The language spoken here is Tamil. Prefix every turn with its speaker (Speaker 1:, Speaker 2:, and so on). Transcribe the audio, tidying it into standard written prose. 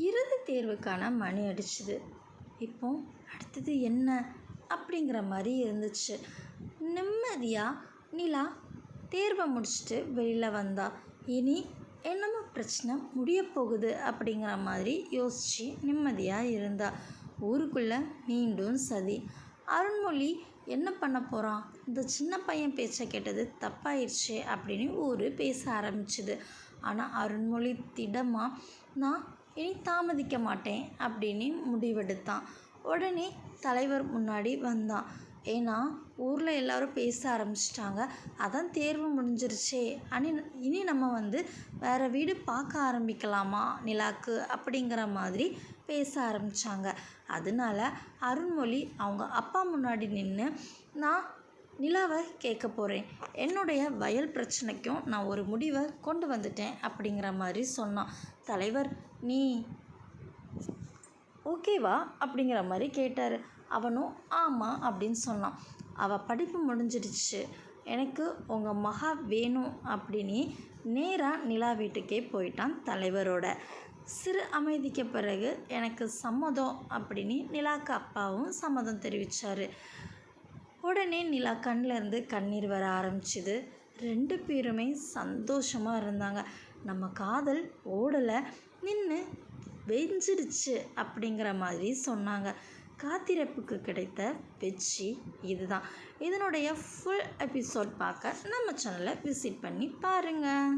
Speaker 1: இறுதி தேர்வுக்கான மணி அடிச்சுது. இப்போ அடுத்தது என்ன அப்படிங்கிற மாதிரி இருந்துச்சு. நிம்மதியாக நிலா தேர்வை முடிச்சுட்டு வெளியில் வந்தா. இனி என்னமோ பிரச்சனை முடிய போகுது அப்படிங்கிற மாதிரி யோசித்து நிம்மதியாக இருந்தா. ஊருக்குள்ளே மீண்டும் சதி. அருண்மொழி என்ன பண்ண போகிறான், இந்த சின்ன பையன் பேச்சை கேட்டது தப்பாயிடுச்சு அப்படின்னு ஊர் பேச ஆரம்பிச்சுது. ஆனால் அருண்மொழி திடமாக நான் இனி தாமதிக்க மாட்டேன் அப்படின்னு முடிவெடுத்தான். உடனே தலைவர் முன்னாடி வந்தான். ஏன்னா ஊரில் எல்லோரும் பேச ஆரம்பிச்சிட்டாங்க, அதான் தேர்வு முடிஞ்சிருச்சே, இனி நம்ம வேறு வீடு பார்க்க ஆரம்பிக்கலாமா நிலாக்கு அப்படிங்கிற மாதிரி பேச ஆரம்பித்தாங்க. அதனால அருண்மொழி அவங்க அப்பா முன்னாடி நின்று நான் நிலாவை கேட்க போகிறேன், என்னுடைய வயல் பிரச்சனைக்கும் நான் ஒரு முடிவை கொண்டு வந்துட்டேன் அப்படிங்கிற மாதிரி சொன்னான். தலைவர் நீ ஓகேவா அப்படிங்கிற மாதிரி கேட்டார். அவனும் ஆமாம் அப்படின்னு சொன்னான். அவள் படிப்பு முடிஞ்சிடுச்சு, எனக்கு உங்கள் மகா வேணும் அப்படின்னு நேராக நிலா வீட்டுக்கே போயிட்டான் தலைவரோட. சிறு அமைதிக்கு பிறகு எனக்கு சம்மதம் அப்படின்னு நிலாக்கு அப்பாவும் சம்மதம் தெரிவித்தார். உடனே நிலா கண்ணிலேருந்து கண்ணீர் வர ஆரம்பிச்சுது. 2 பேருமே சந்தோஷமாக இருந்தாங்க. நம்ம காதல் ஓடலை, நின்று வெஞ்சிடுச்சு அப்படிங்கிற மாதிரி சொன்னாங்க. காத்திருப்புக்கு கிடைத்த வெற்றி இதுதான். இதனுடைய ஃபுல் எபிசோட் பார்க்க நம்ம சேனலை விசிட் பண்ணி பாருங்கள்.